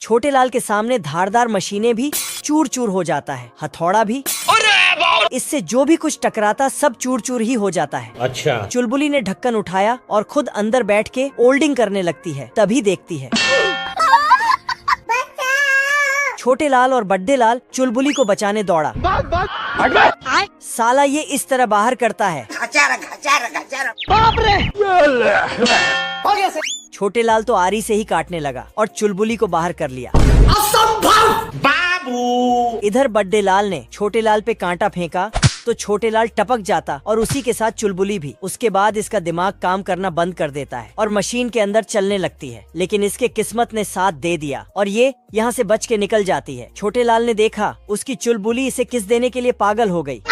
छोटे लाल के सामने धारदार मशीनें भी चूर चूर हो जाता है, हथौड़ा भी। इससे जो भी कुछ टकराता सब चूर चूर ही हो जाता है। अच्छा। चुलबुली ने ढक्कन उठाया और खुद अंदर बैठ के ओल्डिंग करने लगती है। तभी देखती है छोटे लाल और बड्डे लाल चुलबुली को बचाने दौड़ा। साला ये इस तरह बाहर करता है। छोटे लाल तो आरी से ही काटने लगा और चुलबुली को बाहर कर लिया। इधर बड्डे लाल ने छोटे लाल पे कांटा फेंका तो छोटे लाल टपक जाता और उसी के साथ चुलबुली भी। उसके बाद इसका दिमाग काम करना बंद कर देता है और मशीन के अंदर चलने लगती है। लेकिन इसके किस्मत ने साथ दे दिया और ये यहाँ से बच के निकल जाती है। छोटे लाल ने देखा उसकी चुलबुली इसे किस देने के लिए पागल हो गई,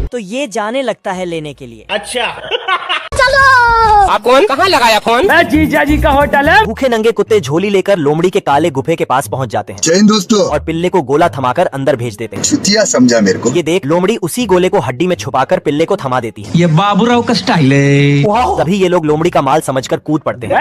तो ये जाने लगता है लेने के लिए। अच्छा। आप कौन? कहाँ लगाया फोन? मैं जीजा जी का होटल है। भूखे नंगे कुत्ते झोली लेकर लोमड़ी के काले गुफे के पास पहुंच जाते हैं। जय हिंद दोस्तों। और पिल्ले को गोला थमाकर अंदर भेज देते हैं। छुतिया समझा मेरे को। ये देख लोमड़ी उसी गोले को हड्डी में छुपाकर पिल्ले को थमा देती है। ये बाबूराव का स्टाइल है। तभी ये लोग लोमड़ी का माल समझकर कूद पड़ते हैं।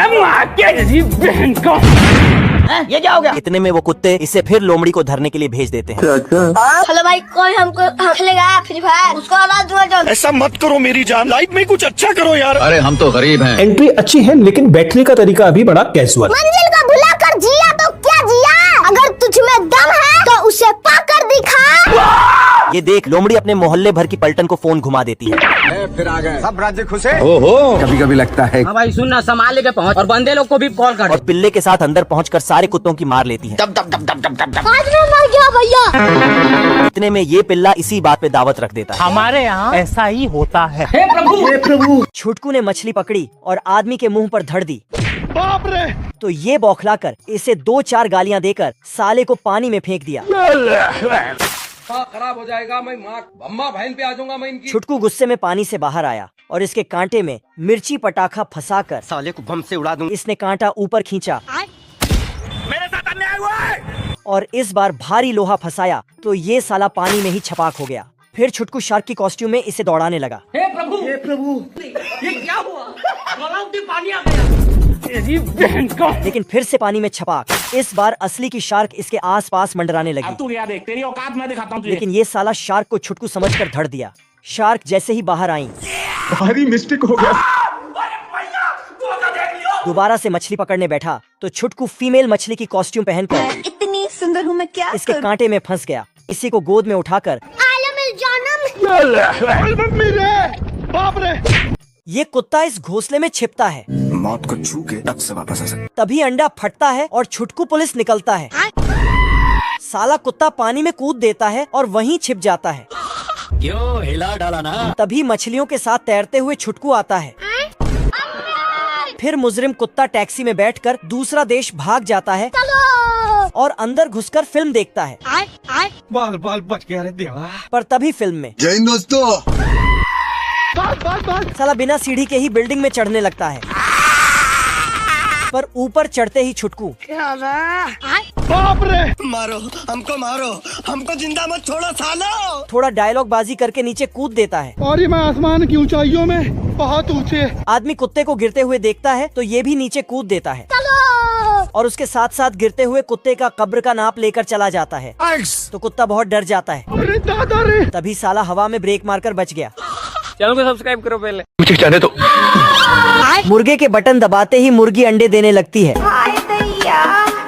ये क्या हो गया? इतने में वो कुत्ते इसे फिर लोमड़ी को धरने के लिए भेज देते हैं। हेलो भाई, कोई हमको खेलेगा फ्री फायर, उसको आवाज दूंगा। ऐसा मत करो मेरी जान, लाइफ में कुछ अच्छा करो यार। अरे हम तो गरीब हैं। एंट्री अच्छी है लेकिन बैठने का तरीका अभी बड़ा कैजुअल। मंजिल को भुला कर जिया तो क्या जिया, अगर तुझ में दम है तो उसे पाकर दिखा। ये देख लोमड़ी अपने मोहल्ले भर की पलटन को फोन घुमा देती है। फिर आ गए सब राज्य खुश है। ओहो, कभी कभी लगता है। हाँ भाई सुनना, संभाल लेके पहुँच और बंदे लोग को भी कॉल कर। और पिल्ले के साथ अंदर पहुंचकर सारे कुत्तों की मार लेती है। आज मैं मर गया भैया। इतने में ये पिल्ला इसी बात पे दावत रख देता है। हमारे यहाँ ऐसा ही होता है। हे प्रभु। छुटकू ने मछली पकड़ी और आदमी के मुंह पर धर दी। बाप रे। तो ये बौखलाकर इसे 2-4 गालियां देकर साले को पानी में फेंक दिया। खराब हो जाएगा, मैं अम्मा बहन पे आ जाऊंगा मैं इनकी। छुटकू गुस्से में पानी से बाहर आया और इसके कांटे में मिर्ची पटाखा फंसाकर साले को बम से उड़ा दूंगा। इसने कांटा ऊपर खींचा। मेरे साथ अन्याय हुआ है। और इस बार भारी लोहा फंसाया तो ये साला पानी में ही छपाक हो गया। फिर छुटकू शार्क की कॉस्ट्यूम में इसे दौड़ाने लगा। हे प्रभु, ये क्या हुआ? पानी आ गया। लेकिन फिर से पानी में छपाक। इस बार असली की शार्क इसके आसपास मंडराने लगी। तू यार देख, तेरी औकात मैं दिखाता हूँ तुझे। लेकिन ये साला शार्क को छुटकू समझकर धर दिया। शार्क जैसे ही बाहर आई, भारी मिस्टेक हो गया। दोबारा से मछली पकड़ने बैठा तो छुटकू फीमेल मछली की कॉस्ट्यूम पहनकर इतनी सुंदर हूँ मैं, क्या इसके कांटे में फंस गया। इसी को गोद में उठाकर बाप रे। ये कुत्ता इस घोंसले में छिपता है। मौत को छू के टक से वापस आ सकते। तभी अंडा फटता है और छुटकू पुलिस निकलता है। साला कुत्ता पानी में कूद देता है और वहीं छिप जाता है। क्यों हिला डाला ना? तभी मछलियों के साथ तैरते हुए छुटकू आता है। फिर मुजरिम कुत्ता टैक्सी में बैठकर दूसरा देश भाग जाता है और अंदर घुसकर फिल्म देखता है। बाल बाल बच गया रे देवा। पर तभी फिल्म में जय हिंद दोस्तों। साला बिना सीढ़ी के ही बिल्डिंग में चढ़ने लगता है। पर ऊपर चढ़ते ही छुटकू बाप रे। मारो हमको जिंदा मत छोड़ो सालो। थोड़ा डायलॉग बाजी करके नीचे कूद देता है। और मैं आसमान की ऊंचाइयों में बहुत ऊंचे। आदमी कुत्ते को गिरते हुए देखता है तो ये भी नीचे कूद देता है और उसके साथ साथ गिरते हुए कुत्ते का कब्र का नाप लेकर चला जाता है। तो कुत्ता बहुत डर जाता है। अरे दादा रे। तभी साला हवा में ब्रेक मारकर बच गया। चैनल को सब्सक्राइब करो पहले। मुझे जाने दो। मुर्गे के बटन दबाते ही मुर्गी अंडे देने लगती है।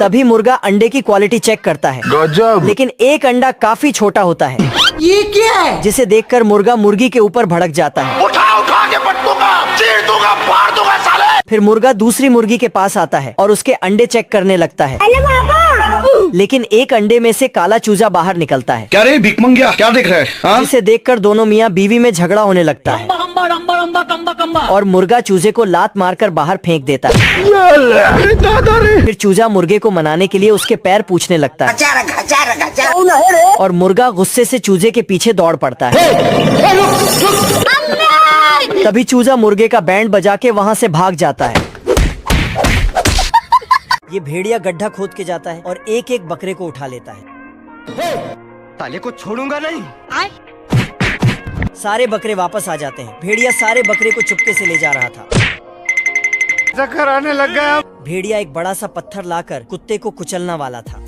तभी मुर्गा अंडे की क्वालिटी चेक करता है। गजब। लेकिन एक अंडा काफी छोटा होता है। ये क्या है? जिसे देखकर मुर्गा मुर्गी के ऊपर भड़क जाता है। उठा के पट दूंगा, चीर दूंगा, फाड़ दूंगा साले। फिर मुर्गा दूसरी मुर्गी के पास आता है और उसके अंडे चेक करने लगता है। लेकिन एक अंडे में से काला चूजा बाहर निकलता है। क्या रे भिख मंगिया, क्या देख रहे हैं? जिसे देखकर दोनों मियाँ बीवी में झगड़ा होने लगता है और मुर्गा चूजे को लात मारकर बाहर फेंक देता है। फिर चूजा मुर्गे को मनाने के लिए उसके पैर पूछने लगता है और मुर्गा गुस्से से चूजे के पीछे दौड़ पड़ता है। तभी चूजा मुर्गे का बैंड बजा के वहाँ से भाग जाता है। ये भेड़िया गड्ढा खोद के जाता है और एक एक बकरे को उठा लेता है। साले को छोड़ूंगा नहीं। सारे बकरे वापस आ जाते हैं। भेड़िया सारे बकरे को चुपके से ले जा रहा था। चक्कर आने लग गया। भेड़िया एक बड़ा सा पत्थर लाकर कुत्ते को कुचलना वाला था।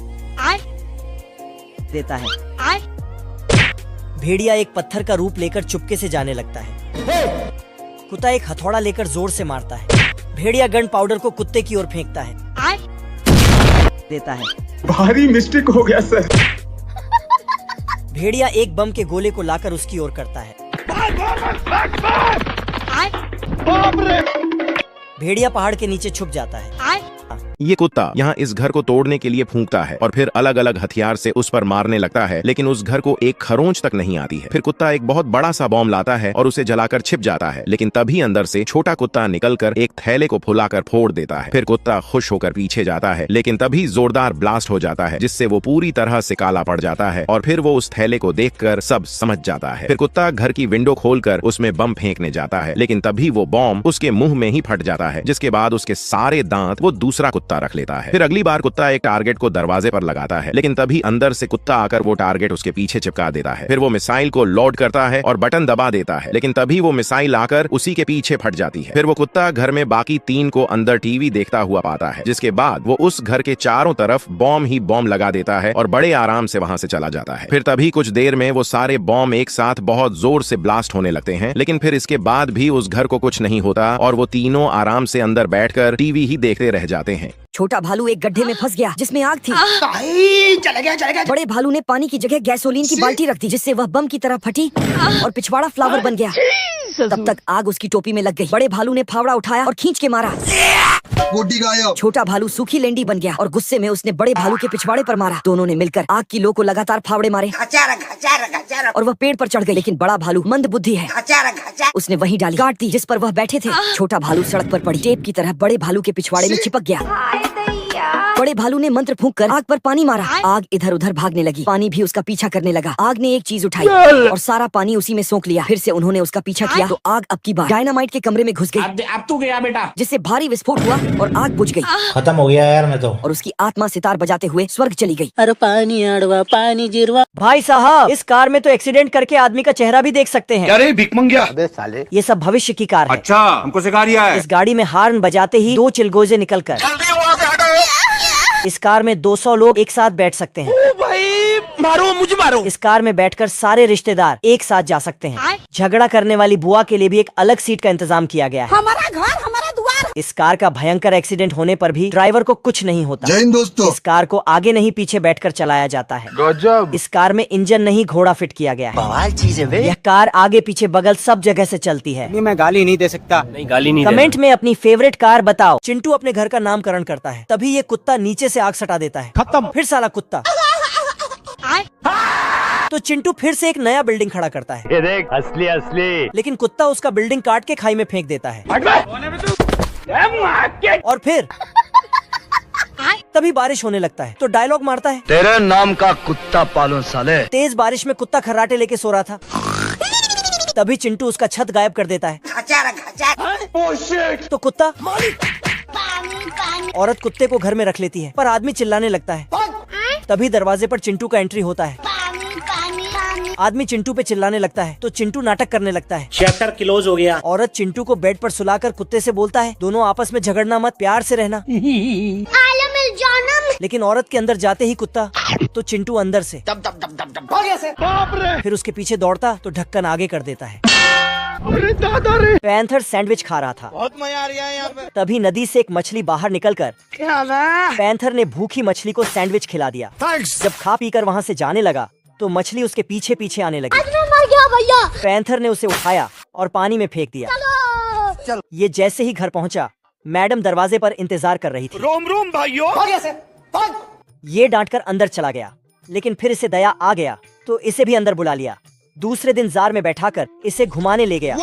देता है। भेड़िया एक पत्थर का रूप लेकर चुपके से जाने लगता है। कुत्ता एक हथौड़ा लेकर जोर से मारता है। भेड़िया गन पाउडर को कुत्ते की ओर फेंकता है। देता है। भारी मिस्टेक हो गया सर। भेड़िया एक बम के गोले को लाकर उसकी ओर करता है। भेड़िया पहाड़ के नीचे छुप जाता है। ये कुत्ता यहाँ इस घर को तोड़ने के लिए फूंकता है और फिर अलग अलग हथियार से उस पर मारने लगता है, लेकिन उस घर को एक खरोंच तक नहीं आती है। फिर कुत्ता एक बहुत बड़ा सा बॉम्ब लाता है और उसे जलाकर छिप जाता है, लेकिन तभी अंदर से छोटा कुत्ता निकलकर एक थैले को फुलाकर फोड़ देता है। फिर कुत्ता खुश होकर पीछे जाता है, लेकिन तभी जोरदार ब्लास्ट हो जाता है जिससे वो पूरी तरह से काला पड़ जाता है और फिर वो उस थैले को देखकर सब समझ जाता है। फिर कुत्ता घर की विंडो खोलकर उसमें बम फेंकने जाता है, लेकिन तभी वो बॉम्ब उसके मुंह में ही फट जाता है, जिसके बाद उसके सारे दांत वो दूसरा कुत्ता रख लेता है। फिर अगली बार कुत्ता एक टारगेट को दरवाजे पर लगाता है, लेकिन तभी अंदर से कुत्ता आकर वो टारगेट उसके पीछे चिपका देता है। फिर वो मिसाइल को लोड करता है और बटन दबा देता है, लेकिन तभी वो मिसाइल आकर उसी के पीछे फट जाती है। फिर वो कुत्ता घर में बाकी 3 को अंदर टीवी देखता हुआ पाता है, जिसके बाद वो उस घर के चारों तरफ बॉम्ब ही बॉम्ब लगा देता है और बड़े आराम से वहां से चला जाता है। फिर तभी कुछ देर में वो सारे बॉम्ब एक साथ बहुत जोर से ब्लास्ट होने लगते हैं, लेकिन फिर इसके बाद भी उस घर को कुछ नहीं होता और वो तीनों आराम से अंदर बैठकर टीवी ही देखते रह जाते हैं। छोटा भालू एक गड्ढे में फंस गया जिसमें आग थी। चले गया। बड़े भालू ने पानी की जगह गैसोलीन की बाल्टी रख दी, जिससे वह बम की तरह फटी और पिछवाड़ा फ्लावर बन गया। तब तक आग उसकी टोपी में लग गई। बड़े भालू ने फावड़ा उठाया और खींच के मारा। छोटा भालू सूखी लेंडी बन गया और गुस्से में उसने बड़े भालू के पिछवाड़े पर मारा। दोनों ने मिलकर आग की लो को लगातार फावड़े मारे और वह पेड़ पर चढ़ गई, लेकिन बड़ा भालू मंद बुद्धि है, उसने वहीं डाली काट दी जिस पर वह बैठे थे। छोटा भालू सड़क पर पड़ी टेप की तरह बड़े भालू के पिछवाड़े में चिपक गया। बड़े भालू ने मंत्र फूंक कर आग पर पानी मारा। आग इधर उधर भागने लगी, पानी भी उसका पीछा करने लगा। आग ने एक चीज उठाई और सारा पानी उसी में सोख लिया। फिर से उन्होंने उसका पीछा किया तो आग अब की बार डायनामाइट के कमरे में घुस गई। अब तू गया बेटा, जिससे भारी विस्फोट हुआ और आग बुझ गई। खत्म हो गया यार मैं तो। और उसकी आत्मा सितार बजाते हुए स्वर्ग चली गई। अरे पानी अड़वा पानी जिरवा। भाई साहब, इस कार में तो एक्सीडेंट करके आदमी का चेहरा भी देख सकते हैं। अरे भिकमंगिया। अबे साले, ये सब भविष्य की कार है। अच्छा, हमको सिखा रिया है। इस गाड़ी में हार्न बजाते ही 2 चिलगोजे निकलकर इस कार में 200 लोग एक साथ बैठ सकते हैं। ओ भाई मारो, मुझे मारो। इस कार में बैठकर सारे रिश्तेदार एक साथ जा सकते हैं। झगड़ा करने वाली बुआ के लिए भी एक अलग सीट का इंतजाम किया गया है। हमारा घर हमारा द्वार। इस कार का भयंकर एक्सीडेंट होने पर भी ड्राइवर को कुछ नहीं होता। जय हिंद दोस्तों। इस कार को आगे नहीं पीछे बैठकर चलाया जाता है। गजब। इस कार में इंजन नहीं घोड़ा फिट किया गया है। बवाल चीज है बे। यह कार आगे पीछे बगल सब जगह से चलती है। मैं गाली नहीं दे सकता। नहीं गाली नहीं। कमेंट में अपनी फेवरेट कार बताओ। चिंटू अपने घर का नामकरण करता है, तभी ये कुत्ता नीचे से आग सटा देता है। खत्म। फिर साला कुत्ता। तो चिंटू फिर से एक नया बिल्डिंग खड़ा करता है। ये देख, असली असली। लेकिन कुत्ता उसका बिल्डिंग काट के खाई में फेंक देता है। और फिर तभी बारिश होने लगता है तो डायलॉग मारता है, तेरे नाम का कुत्ता पालो साले। तेज बारिश में कुत्ता खर्राटे लेके सो रहा था। तभी चिंटू उसका छत गायब कर देता है। तो कुत्ता औरत कुत्ते को घर में रख लेती है, पर आदमी चिल्लाने लगता है। तभी दरवाजे पर चिंटू का एंट्री होता है। आदमी चिंटू पे चिल्लाने लगता है तो चिंटू नाटक करने लगता है। चैप्टर क्लोज हो गया। औरत चिंटू को बेड पर सुलाकर कुत्ते से बोलता है, दोनों आपस में झगड़ना मत, प्यार से रहना। लेकिन औरत के अंदर जाते ही कुत्ता तो चिंटू अंदर से फिर उसके पीछे दौड़ता तो ढक्कन आगे कर देता है। पैंथर सैंडविच खा रहा था। बहुत मजा आ रहा है यहाँ पे। तभी नदी से एक मछली बाहर निकलकर पैंथर ने भूखी मछली को सैंडविच खिला दिया। जब खा पीकर वहाँ से जाने लगा तो मछली उसके पीछे पीछे आने लगी। मर गया भैया। पैंथर ने उसे उठाया और पानी में फेंक दिया। ये जैसे ही घर पहुँचा, मैडम दरवाजे पर इंतजार कर रही थी। रोम रोम भाइयों। ये डांटकर अंदर चला गया, लेकिन फिर इसे दया आ गया तो इसे भी अंदर बुला लिया। दूसरे दिन जार में बैठाकर इसे घुमाने ले गया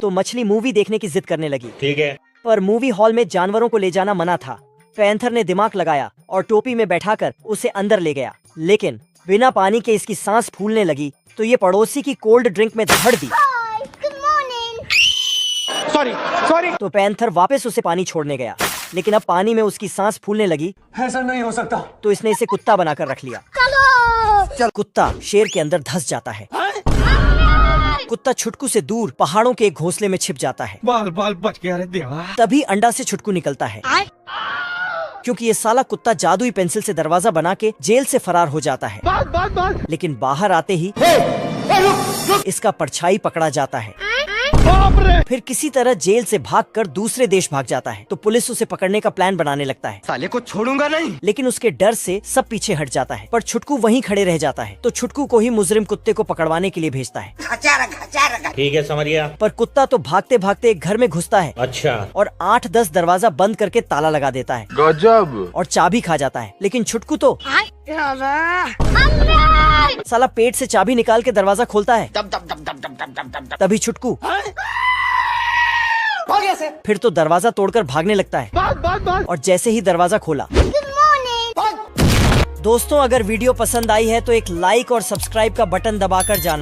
तो मछली मूवी देखने की जिद करने लगी। ठीक है। पर मूवी हॉल में जानवरों को ले जाना मना था। पैंथर ने दिमाग लगाया और टोपी में बैठाकर उसे अंदर ले गया, लेकिन बिना पानी के इसकी सांस फूलने लगी तो ये पड़ोसी की कोल्ड ड्रिंक में धड़ दी। सॉरी। तो पैंथर वापस उसे पानी छोड़ने गया, लेकिन अब पानी में उसकी सांस फूलने लगी। ऐसा नहीं हो सकता। तो इसने इसे कुत्ता बनाकर रख लिया। कुत्ता शेर के अंदर धंस जाता है। कुत्ता छुटकू से दूर पहाड़ों के एक घोंसले में छिप जाता है। बाल बाल बच गया रे देवा। तभी अंडा से छुटकू निकलता है, क्योंकि ये साला कुत्ता जादुई पेंसिल से दरवाजा बना के जेल से फरार हो जाता है। लेकिन बाहर आते ही इसका परछाई पकड़ा जाता है। फिर किसी तरह जेल से भागकर दूसरे देश भाग जाता है। तो पुलिस उसे पकड़ने का प्लान बनाने लगता है। साले को छोड़ूंगा नहीं। लेकिन उसके डर से सब पीछे हट जाता है, पर छुटकू वहीं खड़े रह जाता है। तो छुटकू को ही मुजरिम कुत्ते को पकड़वाने के लिए भेजता है। ठीक है समझ गया। पर कुत्ता तो भागते भागते एक घर में घुसता है अच्छा। और 8-10 दरवाजा बंद करके ताला लगा देता है। गजब। और चाबी खा जाता है। लेकिन छुटकू तो साला पेट से चाबी निकाल के दरवाजा खोलता है। तभी छुटकू फिर तो दरवाजा तोड़कर भागने लगता है। और जैसे ही दरवाजा खोला, दोस्तों अगर वीडियो पसंद आई है तो एक लाइक और सब्सक्राइब का बटन दबाकर जाना।